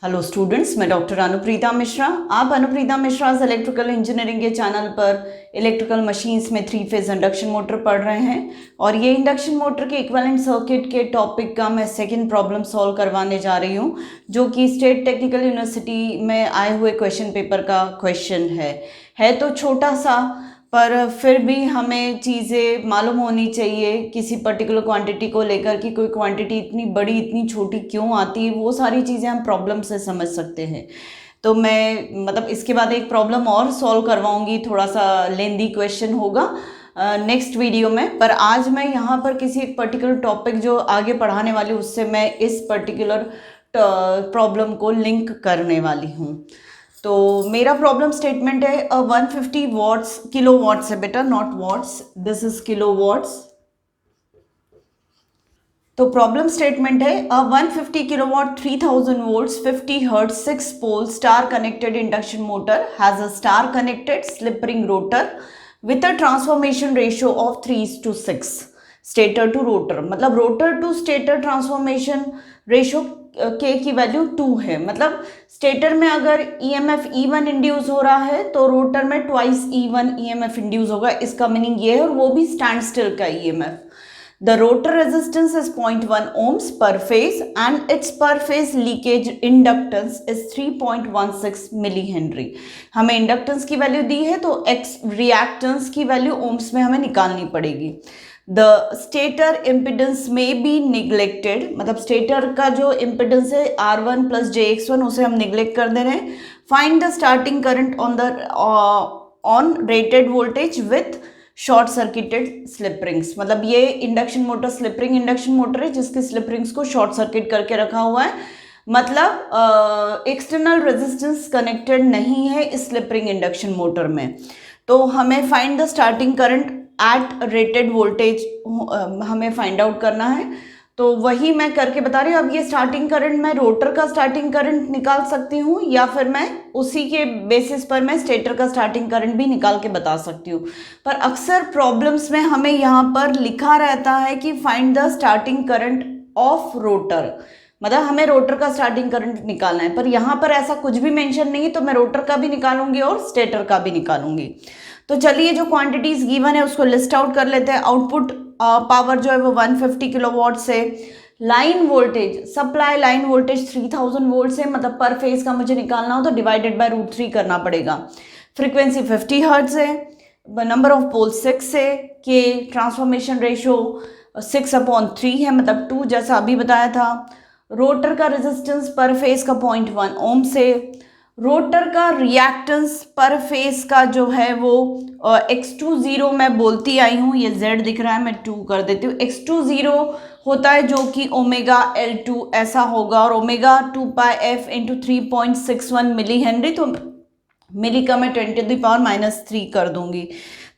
Hello students, मैं doctor Anupreeta Mishra. आप Anupreeta मिश्राज electrical engineering के चैनल पर इलेक्ट्रिकल मशीन्स में 3 फेज इंडक्शन मोटर पढ़ रहे हैं और ये इंडक्शन मोटर के इक्विवेलेंट सर्किट के टॉपिक का मैं सेकंड प्रॉब्लम सॉल्व करवाने जा रही हूँ, जो कि स्टेट टेक्निकल यूनिवर्सिटी में आए हुए क्वेश्चन पेपर का क्वेश्चन है तो छोटा सा, पर फिर भी हमें चीज़ें मालूम होनी चाहिए किसी पर्टिकुलर क्वांटिटी को लेकर कि कोई क्वांटिटी इतनी बड़ी इतनी छोटी क्यों आती है, वो सारी चीज़ें हम प्रॉब्लम से समझ सकते हैं। तो मैं इसके बाद एक प्रॉब्लम और सॉल्व करवाऊंगी, थोड़ा सा लेंदी क्वेश्चन होगा नेक्स्ट वीडियो में। पर आज मैं यहाँ पर किसी एक पर्टिकुलर टॉपिक जो आगे पढ़ाने वाली हूँ उससे मैं इस पर्टिकुलर प्रॉब्लम को लिंक करने वाली हूँ। तो मेरा प्रॉब्लम स्टेटमेंट है 150 वॉट्स, किलो वॉट्स है बेटा, not watts, this is kilowatts. तो प्रॉब्लम स्टेटमेंट है 150 kilowatt 3000 volts 50 hertz 6 pole star connected induction motor has a star connected slip ring rotor with a transformation ratio of 3:6 stator to rotor. मतलब rotor to stator transformation ratio के की value 2 है। मतलब stator में अगर EMF E1 induce हो रहा है तो रोटर में ट्वाइस E1 ईएमएफ इंड्यूस होगा। इसका मीनिंग ये है, और वो भी स्टैंड स्टिल का EMF. The rotor resistance is 0.1 ohms per phase and its per phase leakage inductance is 3.16 millihenry। हमें इंडक्टेंस की वैल्यू दी है तो एक्स रिएक्टेंस की वैल्यू ओम्स में हमें निकालनी पड़ेगी। The stator impedance may be neglected, मतलब स्टेटर का जो इम्पिडेंस है R1 plus JX1 उसे हम निगलेक्ट कर दे रहे हैं। Find the starting current on rated voltage with short circuited slip rings. मतलब ये induction motor slip ring induction motor है जिसके स्लिप रिंग्स को शॉर्ट सर्किट करके रखा हुआ है। मतलब एक्सटर्नल रेजिस्टेंस कनेक्टेड नहीं है इस स्लिप रिंग इंडक्शन मोटर में। तो हमें find the starting current eight rated voltage हमें फाइंड आउट करना है। तो वही मैं करके बता रही हूँ। अब ये स्टार्टिंग करंट मैं रोटर का स्टार्टिंग करंट निकाल सकती हूँ या फिर मैं उसी के बेसिस पर मैं स्टेटर का स्टार्टिंग करंट भी निकाल के बता सकती हूँ। पर अक्सर प्रॉब्लम्स में हमें यहाँ पर लिखा रहता है कि find the starting current of rotor, मतलब हमें रोटर का स्टार्टिंग करंट निकालना है। पर यहाँ पर ऐसा कुछ भी मेंशन नहीं है, तो मैं रोटर का भी निकालूंगी और स्टेटर का भी निकालूंगी। तो चलिए जो क्वांटिटीज गिवन है उसको लिस्ट आउट कर लेते हैं। आउटपुट पावर जो है वो 150 किलोवाट से, line voltage supply line voltage 3000 volt से, मतलब पर फेज का मुझे निकालना हो तो डिवाइडेड बाय √3 करना पड़ेगा। फ्रीक्वेंसी 50 हर्ट्ज है, नंबर ऑफ पोल 6 है, के ट्रांसफॉर्मेशन रेशियो 6/3 है, मतलब 2 जैसा अभी बताया था। रोटर का रेजिस्टेंस पर फेज का 0.1 ओम से, रोटर का रिएक्टेंस पर फेज का जो है वो X20 मैं बोलती आई हूँ, ये Z दिख रहा है, मैं 2 कर देती हूँ। X20 होता है जो कि ओमेगा L2 ऐसा होगा, और omega 2πf into 3.61 milli henry, तो मिली का मैं 10⁻³ कर दूंगी।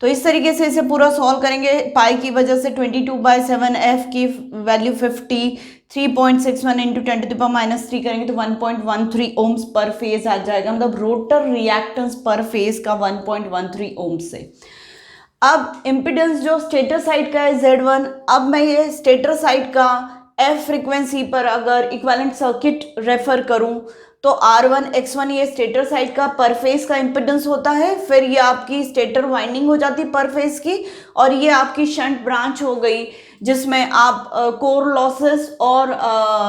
तो इस तरीके से इसे पूरा सॉल्व करेंगे। पाई की वजह से 22/7 f की वैल्यू 50, 3.61 इंटू 10⁻³ करेंगे तो 1.13 ओम्स पर फेज आ जाएगा। मतलब रोटर रिएक्टेंस पर फेज का 1.13 ओम्स से। अब इम्पिडेंस जो स्टेटर साइड का है Z1, अब मैं ये स्टेटर साइड का F फ्रीक्वेंसी पर अगर इक्विवेलेंट सर्किट रेफर करूं तो R1 X1 ये स्टेटर साइड का पर फेज का इम्पिडेंस होता है। फिर ये आपकी स्टेटर वाइंडिंग हो जाती है पर फेज की, और ये आपकी शंट ब्रांच हो गई जिसमें आप कोर लॉसेस और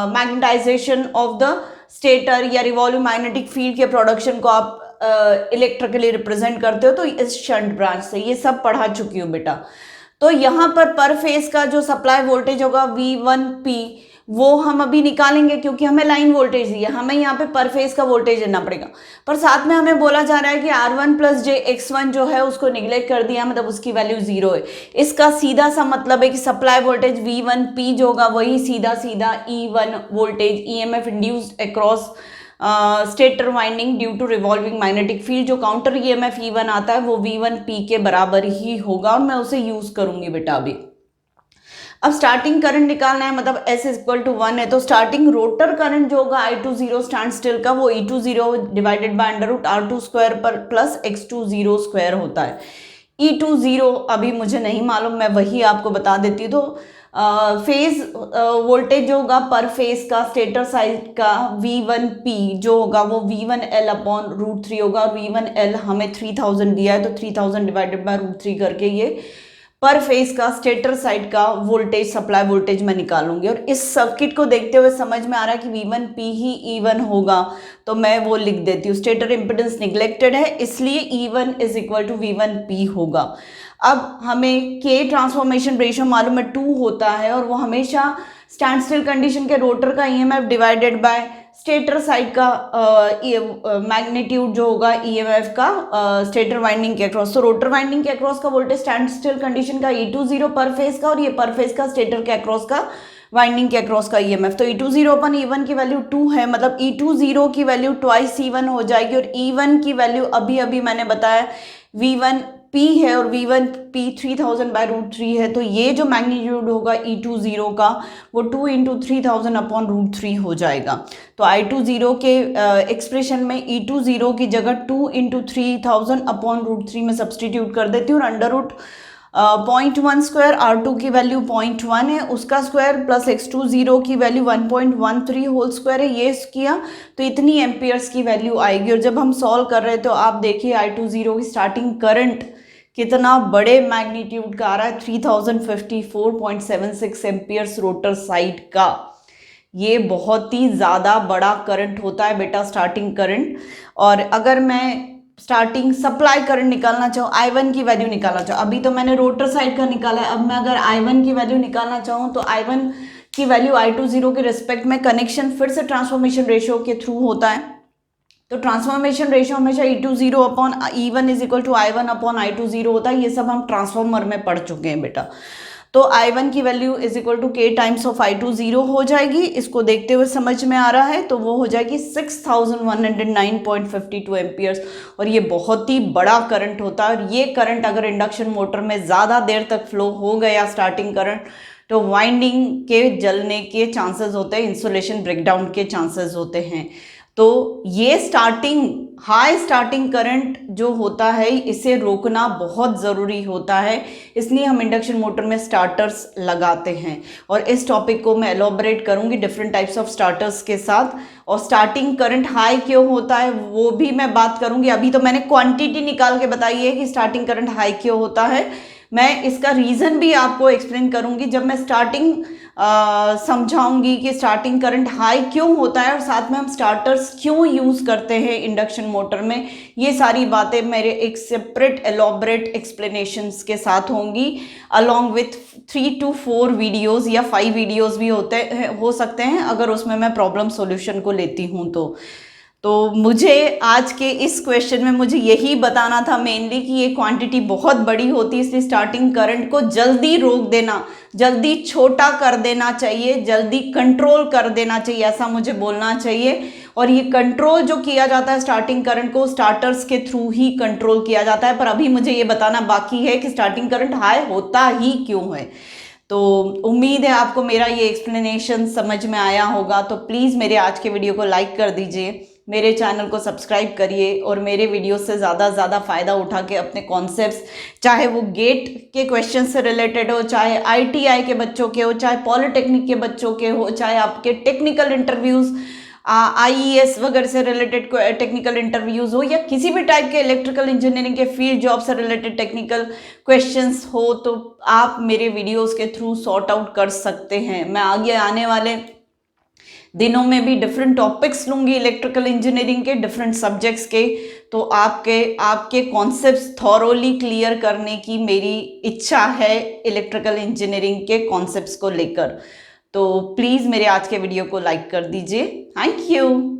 मैग्नेटाइजेशन ऑफ द स्टेटर या रिवॉल्विंग मैग्नेटिक फील्ड के प्रोडक्शन को आप इलेक्ट्रिकली रिप्रेजेंट करते हो। तो इस शंट ब्रांच से ये सब पढ़ा चुकी हूँ बेटा। तो यहाँ पर फेज का जो सप्लाई वोल्टेज होगा V1P वो हम अभी निकालेंगे, क्योंकि हमें लाइन वोल्टेज दी है, हमें यहाँ पे पर फेज का वोल्टेज देना पड़ेगा। पर साथ में हमें बोला जा रहा है कि R1 + JX1 जो है उसको निगलेक्ट कर दिया, मतलब उसकी वैल्यू 0 है। इसका सीधा सा मतलब है कि सप्लाई वोल्टेज V1P जो होगा वही सीधा सीधा E1 voltage EMF induced across stator winding due to revolving magnetic field, जो काउंटर EMF E1 आता है वो V1P के बराबर ही होगा, और मैं उसे यूज करूंगी बेटा अभी। अब स्टार्टिंग करंट निकालना है, मतलब S = 1 है, तो स्टार्टिंग रोटर करंट जो होगा I20 स्टैंड स्टिल का वो E20 डिवाइडेड बाय √R2² पर प्लस X20² होता है। E20 अभी मुझे नहीं मालूम, मैं वही आपको बता देती हूँ। तो फेज वोल्टेज जो होगा पर फेज का स्टेटर साइड का V1P जो होगा वो V1L अपॉन √3 होगा, और V1L हमें 3000 दिया है तो 3000 डिवाइडेड बाय √3 करके ये पर फेज का स्टेटर साइड का वोल्टेज, सप्लाई वोल्टेज मैं निकालूंगी। और इस सर्किट को देखते हुए समझ में आ रहा है कि V1P ही E1 होगा, तो मैं वो लिख देती हूँ। स्टेटर इम्पिडेंस निगलेक्टेड है इसलिए E1 is equal to V1P होगा। अब हमें K ट्रांसफॉर्मेशन रेशियो मालूम है 2 होता है, और वो हमेशा स्टैंड स्टिल कंडीशन के रोटर का EMF divided by stator side का मैग्नीट्यूड जो होगा EMF का स्टेटर वाइंडिंग के अक्रॉस। तो रोटर वाइंडिंग के अक्रॉस का वोल्टेज स्टैंड स्टिल कंडीशन का E20 पर फेज का, और ये पर फेज का स्टेटर के अक्रॉस का वाइंडिंग के अक्रॉस का EMF। तो E20 अपन E1 की वैल्यू 2 है, मतलब E20 की वैल्यू ट्वाइस E1 हो जाएगी, और E1 की वैल्यू अभी अभी मैंने बताया V1P है और V1P 3000 बाय √3 है। तो ये जो मैग्नीट्यूड होगा E20 का वो 2 इंटू 3000 अपॉन √3 हो जाएगा। तो I20 के एक्सप्रेशन में E20 की जगह 2 इंटू 3000 अपॉन √3 में सब्सटीट्यूट कर देती हूँ, और अंडर रूट 0.1 स्क्वायर R2 की वैल्यू 0.1 है उसका स्क्वायर प्लस X20 की वैल्यू 1.13 होल स्क्वायर है, ये किया तो इतनी एम्पियर्स की वैल्यू आएगी। और जब हम सॉल्व कर रहे हैं तो आप देखिए I20 की स्टार्टिंग करंट कितना बड़े मैग्नीट्यूड का आ रहा है, 3054.76 एम्पियर्स रोटर साइड का। ये बहुत ही ज़्यादा बड़ा करंट होता है बेटा स्टार्टिंग करंट। और अगर मैं स्टार्टिंग सप्लाई करंट निकालना चाहूँ, I1 की वैल्यू निकालना चाहूँ, अभी तो मैंने रोटर साइड का निकाला है, अब मैं अगर I1 की वैल्यू निकालना चाहूँ तो I1 की वैल्यू I20 के रिस्पेक्ट में कनेक्शन फिर से ट्रांसफॉर्मेशन रेशियो के थ्रू होता है। तो ट्रांसफॉर्मेशन रेशियो हमेशा E20 upon E1 is equal to I1 upon I20 होता है। ये सब हम ट्रांसफॉर्मर में पढ़ चुके हैं बेटा। तो I1 की value is equal to K times of I20 हो जाएगी। इसको देखते हुए समझ में आ रहा है तो वो हो जाएगी 6109.52 एम्पियर्स। और ये बहुत ही बड़ा करंट होता है, और ये करंट अगर इंडक्शन मोटर में ज़्यादा देर तक फ्लो हो गया स्टार्टिंग करंट तो वाइंडिंग के जलने के चांसेस होते हैं, इंसुलेशन ब्रेकडाउन के चांसेस होते हैं। तो ये हाई स्टार्टिंग करंट जो होता है इसे रोकना बहुत ज़रूरी होता है, इसलिए हम इंडक्शन मोटर में स्टार्टर्स लगाते हैं। और इस टॉपिक को मैं एलोबरेट करूंगी डिफरेंट टाइप्स ऑफ स्टार्टर्स के साथ, और स्टार्टिंग करंट हाई क्यों होता है वो भी मैं बात करूंगी। अभी तो मैंने क्वांटिटी निकाल के बताई है कि स्टार्टिंग करंट हाई क्यों होता है, मैं इसका रीज़न भी आपको एक्सप्लेन करूंगी जब मैं स्टार्टिंग समझाऊंगी कि स्टार्टिंग करंट हाई क्यों होता है, और साथ में हम स्टार्टर्स क्यों यूज़ करते हैं इंडक्शन मोटर में। ये सारी बातें मेरे एक सेपरेट एलोबरेट एक्सप्लेनेशंस के साथ होंगी, अलॉन्ग विथ 3 to 4 वीडियोज़ या 5 वीडियोज़ भी हो सकते हैं अगर उसमें मैं प्रॉब्लम सॉल्यूशन को लेती हूँ। तो मुझे आज के इस क्वेश्चन में मुझे यही बताना था मेनली कि ये क्वांटिटी बहुत बड़ी होती है, इसलिए स्टार्टिंग करंट को जल्दी रोक देना, जल्दी छोटा कर देना चाहिए, जल्दी कंट्रोल कर देना चाहिए, ऐसा मुझे बोलना चाहिए। और ये कंट्रोल जो किया जाता है स्टार्टिंग करंट को स्टार्टर्स के थ्रू ही कंट्रोल किया जाता है। पर अभी मुझे ये बताना बाकी है कि स्टार्टिंग करंट हाई होता ही क्यों है। तो उम्मीद है आपको मेरा ये एक्सप्लेनेशन समझ में आया होगा। तो प्लीज़ मेरे आज के वीडियो को लाइक कर दीजिए, मेरे चैनल को सब्सक्राइब करिए, और मेरे वीडियो से ज़्यादा से ज़्यादा फ़ायदा उठा के अपने कॉन्सेप्ट्स, चाहे वो गेट के क्वेश्चन से रिलेटेड हो, चाहे ITI के बच्चों के हो, चाहे पॉलिटेक्निक के बच्चों के हो, चाहे आपके टेक्निकल इंटरव्यूज़ IES वगैरह से रिलेटेड टेक्निकल इंटरव्यूज़ हो, या किसी भी टाइप के इलेक्ट्रिकल इंजीनियरिंग के फील्ड जॉब से रिलेटेड टेक्निकल क्वेश्चंस हो, तो आप मेरे वीडियोस के थ्रू सॉर्ट आउट कर सकते हैं। मैं आगे आने वाले दिनों में भी डिफरेंट टॉपिक्स लूँगी इलेक्ट्रिकल इंजीनियरिंग के डिफरेंट सब्जेक्ट्स के, तो आपके कॉन्सेप्ट्स थॉरोली क्लियर करने की मेरी इच्छा है इलेक्ट्रिकल इंजीनियरिंग के कॉन्सेप्ट्स को लेकर। तो प्लीज़ मेरे आज के वीडियो को लाइक कर दीजिए। Thank you.